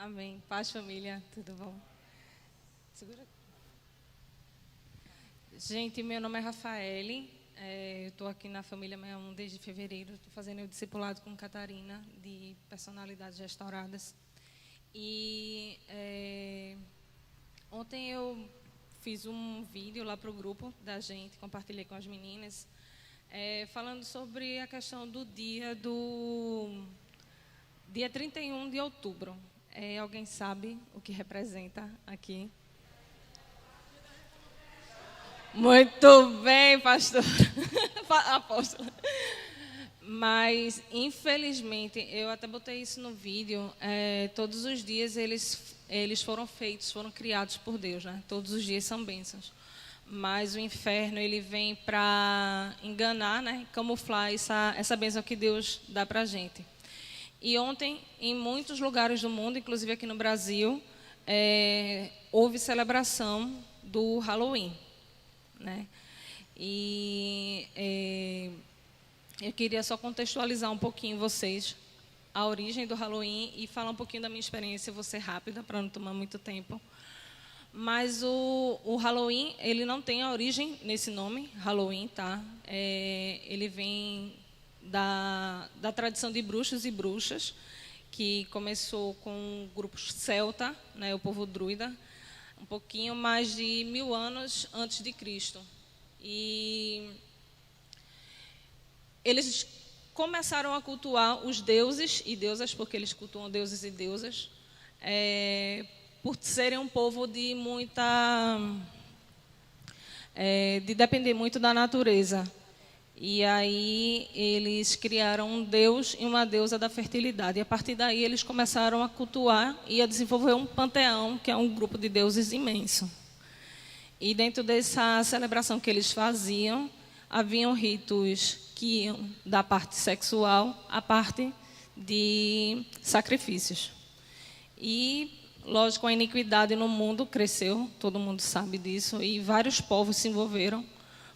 Amém. Paz, família, tudo bom? Segura. Gente, meu nome é Rafaele, eu estou aqui na Família 61 desde fevereiro, estou fazendo o discipulado com Catarina, de personalidades restauradas. E ontem eu fiz um vídeo lá para o grupo da gente, compartilhei com as meninas, falando sobre a questão do dia 31 de outubro. Alguém sabe o que representa aqui? Muito bem, pastor. Apóstola. Mas, infelizmente, eu até botei isso no vídeo, todos os dias eles foram criados por Deus, né? Todos os dias são bênçãos. Mas o inferno, ele vem para enganar, né? Camuflar essa bênção que Deus dá para a gente. E ontem, em muitos lugares do mundo, inclusive aqui no Brasil, houve celebração do Halloween, né? E eu queria só contextualizar um pouquinho vocês a origem do Halloween e falar um pouquinho da minha experiência. Eu vou ser rápida para não tomar muito tempo. Mas o Halloween, ele não tem a origem nesse nome, Halloween, tá? Ele vem da tradição de bruxos e bruxas, que começou com grupos celta, né, o povo druida, um pouquinho mais de 1000 anos antes de Cristo. E eles começaram a cultuar os deuses e deusas, porque eles cultuam deuses e deusas, por serem um povo de depender muito da natureza. E aí eles criaram um deus e uma deusa da fertilidade. E a partir daí eles começaram a cultuar e a desenvolver um panteão, que é um grupo de deuses imenso. E dentro dessa celebração que eles faziam, haviam ritos que iam da parte sexual à parte de sacrifícios. E, lógico, a iniquidade no mundo cresceu, todo mundo sabe disso, e vários povos se envolveram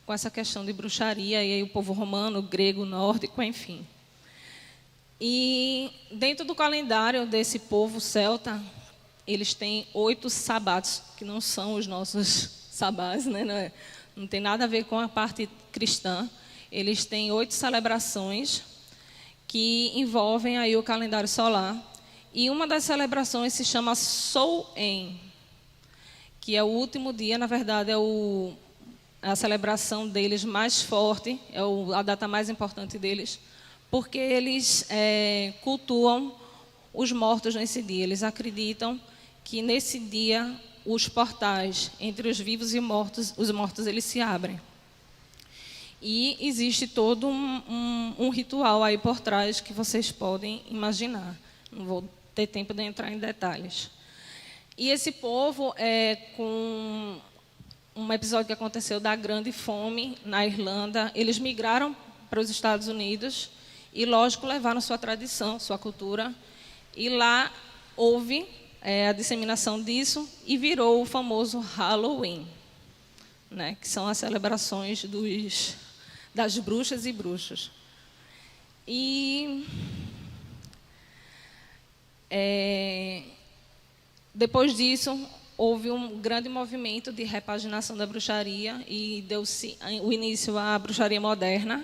com essa questão de bruxaria, e aí o povo romano, grego, nórdico, enfim. E dentro do calendário desse povo celta, eles têm 8 sabatos, que não são os nossos sabás, né? Não tem nada a ver com a parte cristã. Eles têm 8 celebrações que envolvem aí o calendário solar. E uma das celebrações se chama Samhain, que é o último dia, na verdade, a celebração deles mais forte, a data mais importante deles, porque eles cultuam os mortos nesse dia. Eles acreditam que nesse dia os portais entre os vivos e os mortos eles se abrem. E existe todo um ritual aí por trás que vocês podem imaginar. Não vou ter tempo de entrar em detalhes. E esse povo, com um episódio que aconteceu da grande fome na Irlanda, eles migraram para os Estados Unidos e, lógico, levaram sua tradição, sua cultura. E lá houve a disseminação disso e virou o famoso Halloween, né, que são as celebrações das bruxas e bruxos. E depois disso, houve um grande movimento de repaginação da bruxaria e deu-se o início à bruxaria moderna.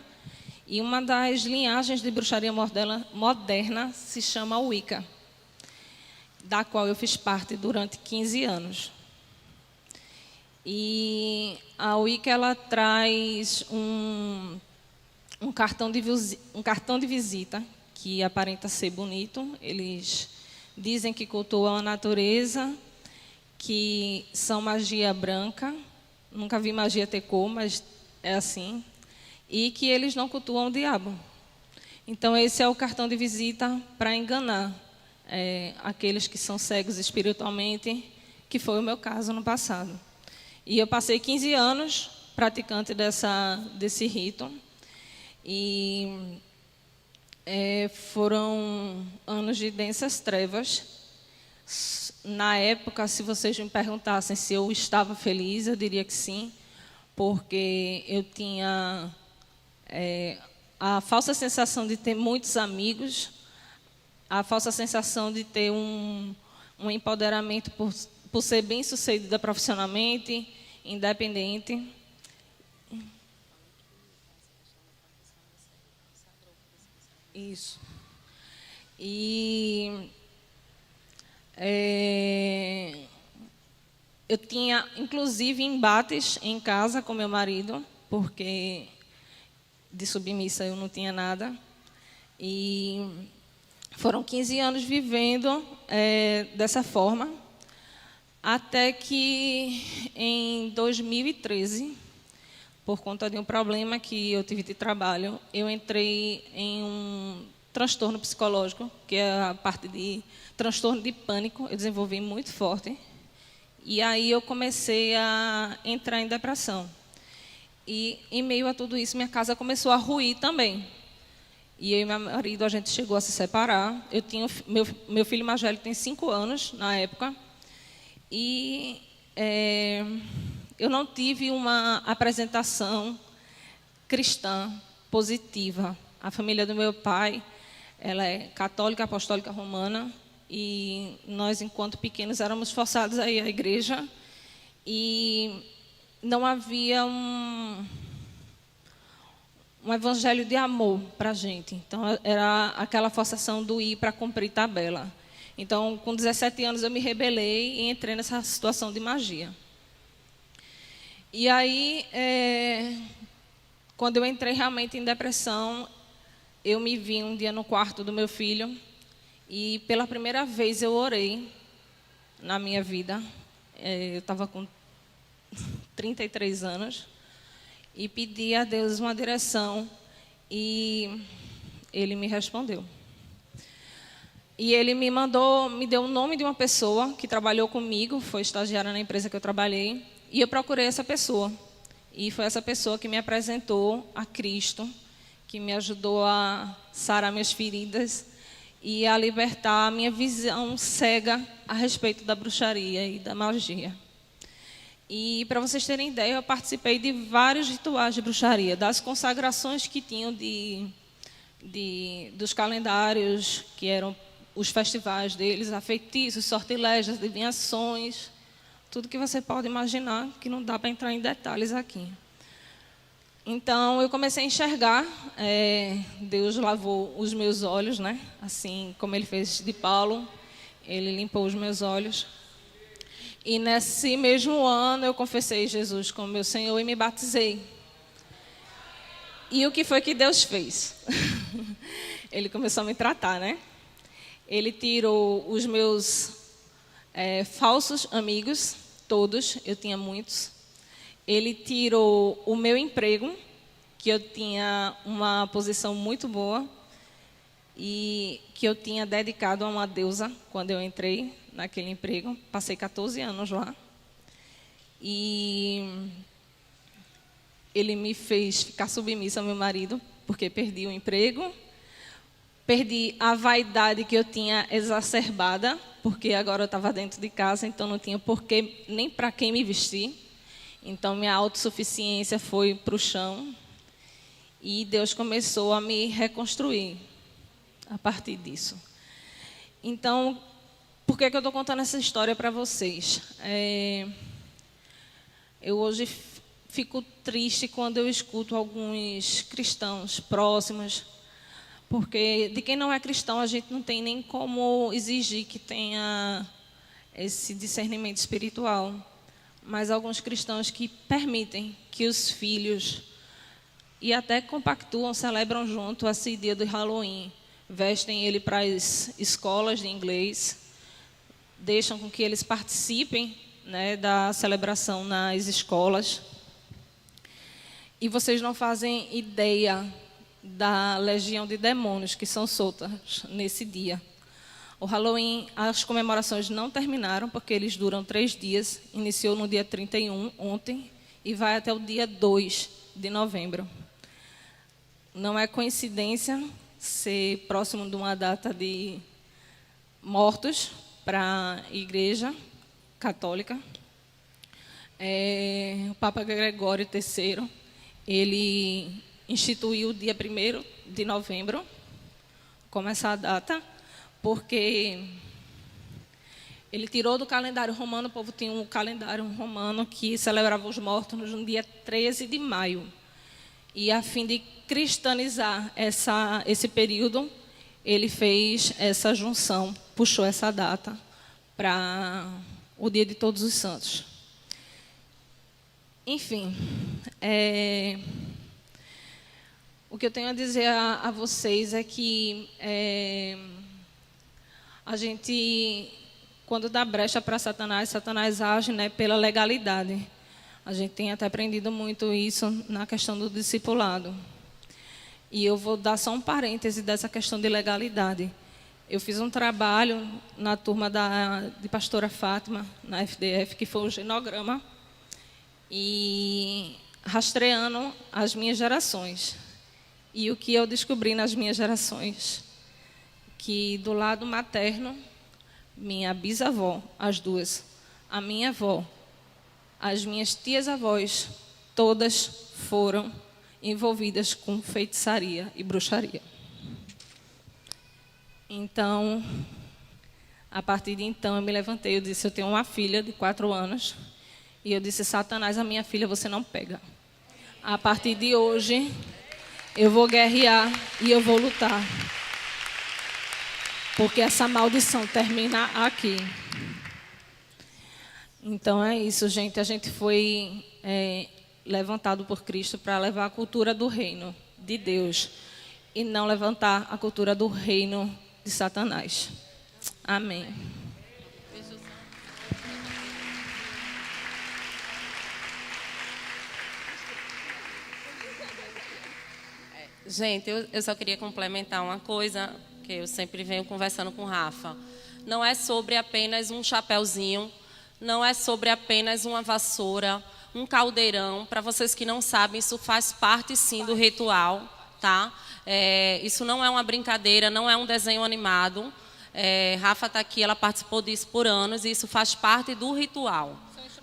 E uma das linhagens de bruxaria moderna se chama Wicca, da qual eu fiz parte durante 15 anos. E a Wicca, ela traz um cartão de visita que aparenta ser bonito. Eles dizem que cultuam a natureza, que são magia branca, nunca vi magia ter cor, mas é assim, e que eles não cultuam o diabo. Então, esse é o cartão de visita para enganar aqueles que são cegos espiritualmente, que foi o meu caso no passado. E eu passei 15 anos praticante desse rito, e foram anos de densas trevas. Na época, se vocês me perguntassem se eu estava feliz, eu diria que sim, porque eu tinha a falsa sensação de ter muitos amigos, a falsa sensação de ter um empoderamento por ser bem-sucedida profissionalmente, independente. Isso. E eu tinha, inclusive, embates em casa com meu marido, porque de submissa eu não tinha nada. E foram 15 anos vivendo dessa forma, até que em 2013, por conta de um problema que eu tive de trabalho, eu entrei em um transtorno psicológico, que é a parte de transtorno de pânico, eu desenvolvi muito forte. E aí eu comecei a entrar em depressão. E em meio a tudo isso, minha casa começou a ruir também. E eu e meu marido, a gente chegou a se separar. Eu tinha meu filho mais velho tem 5 anos na época. E eu não tive uma apresentação cristã positiva. A família do meu pai, ela é católica, apostólica romana, e nós, enquanto pequenos, éramos forçados a ir à igreja, e não havia um evangelho de amor para a gente. Então, era aquela forçação do ir para cumprir tabela. Então, com 17 anos, eu me rebelei e entrei nessa situação de magia. E aí, quando eu entrei realmente em depressão, eu me vi um dia no quarto do meu filho e, pela primeira vez, eu orei na minha vida. Eu estava com 33 anos e pedi a Deus uma direção e Ele me respondeu. E Ele me deu o nome de uma pessoa que trabalhou comigo, foi estagiária na empresa que eu trabalhei, e eu procurei essa pessoa. E foi essa pessoa que me apresentou a Cristo, que me ajudou a sarar minhas feridas e a libertar a minha visão cega a respeito da bruxaria e da magia. E, para vocês terem ideia, eu participei de vários rituais de bruxaria, das consagrações que tinham dos calendários, que eram os festivais deles, a feitiços, sortilégios, adivinhações, tudo que você pode imaginar, que não dá para entrar em detalhes aqui. Então, eu comecei a enxergar, Deus lavou os meus olhos, né? Assim como Ele fez de Paulo, Ele limpou os meus olhos. E nesse mesmo ano, eu confessei Jesus como meu Senhor e me batizei. E o que foi que Deus fez? Ele começou a me tratar, né? Ele tirou os meus falsos amigos, todos, eu tinha muitos. Ele tirou o meu emprego, que eu tinha uma posição muito boa e que eu tinha dedicado a uma deusa quando eu entrei naquele emprego. Passei 14 anos lá. E ele me fez ficar submissa ao meu marido, porque perdi o emprego. Perdi a vaidade que eu tinha exacerbada, porque agora eu estava dentro de casa, então não tinha porquê nem para quem me vestir. Então, minha autossuficiência foi para o chão e Deus começou a me reconstruir a partir disso. Então, por que eu estou contando essa história para vocês? Eu hoje fico triste quando eu escuto alguns cristãos próximos, porque de quem não é cristão a gente não tem nem como exigir que tenha esse discernimento espiritual. Mas alguns cristãos que permitem que os filhos, e até compactuam, celebram junto esse dia do Halloween, vestem ele para as escolas de inglês, deixam com que eles participem, né, da celebração nas escolas. E vocês não fazem ideia da legião de demônios que são soltas nesse dia. O Halloween, as comemorações não terminaram, porque eles duram 3 dias. Iniciou no dia 31, ontem, e vai até o dia 2 de novembro. Não é coincidência ser próximo de uma data de mortos para a Igreja Católica. O Papa Gregório III, ele instituiu o dia 1º de novembro como essa data, porque Ele tirou do calendário romano, o povo tinha um calendário romano que celebrava os mortos no dia 13 de maio. E a fim de cristianizar esse período, ele fez essa junção, puxou essa data para o dia de Todos os Santos. Enfim, o que eu tenho a dizer a vocês é que a gente, quando dá brecha para Satanás, Satanás age, né, pela legalidade. A gente tem até aprendido muito isso na questão do discipulado. E eu vou dar só um parêntese dessa questão de legalidade. Eu fiz um trabalho na turma de pastora Fátima, na FDF, que foi um genograma, e rastreando as minhas gerações. E o que eu descobri nas minhas gerações? Que do lado materno, minha bisavó, as duas, a minha avó, as minhas tias-avós, todas foram envolvidas com feitiçaria e bruxaria. Então, a partir de então, eu me levantei, eu disse, eu tenho uma filha de 4 anos, e eu disse, Satanás, a minha filha você não pega. A partir de hoje, eu vou guerrear e eu vou lutar. Porque essa maldição termina aqui. Então é isso, gente. A gente foi levantado por Cristo para levar a cultura do reino de Deus e não levantar a cultura do reino de Satanás. Amém. Gente, eu só queria complementar uma coisa que eu sempre venho conversando com o Rafa. Não é sobre apenas um chapéuzinho, não é sobre apenas uma vassoura, um caldeirão. Para vocês que não sabem, isso faz parte sim do ritual, tá? Isso não é uma brincadeira, não é um desenho animado. Rafa está aqui, ela participou disso por anos e isso faz parte do ritual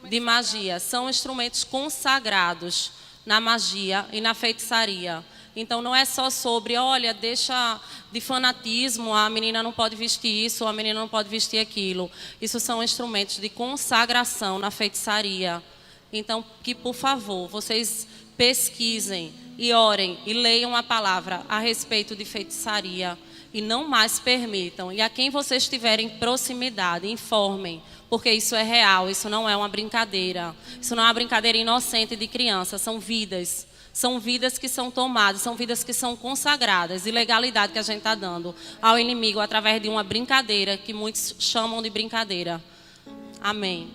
de magia. São instrumentos consagrados na magia e na feitiçaria. Então, não é só sobre, olha, deixa de fanatismo, a menina não pode vestir isso, a menina não pode vestir aquilo. Isso são instrumentos de consagração na feitiçaria. Então, que, por favor, vocês pesquisem e orem e leiam a palavra a respeito de feitiçaria e não mais permitam. E a quem vocês tiverem proximidade, informem, porque isso é real, isso não é uma brincadeira. Isso não é uma brincadeira inocente de criança, são vidas. São vidas que são tomadas, são vidas que são consagradas. Ilegalidade que a gente está dando ao inimigo através de uma brincadeira que muitos chamam de brincadeira. Amém.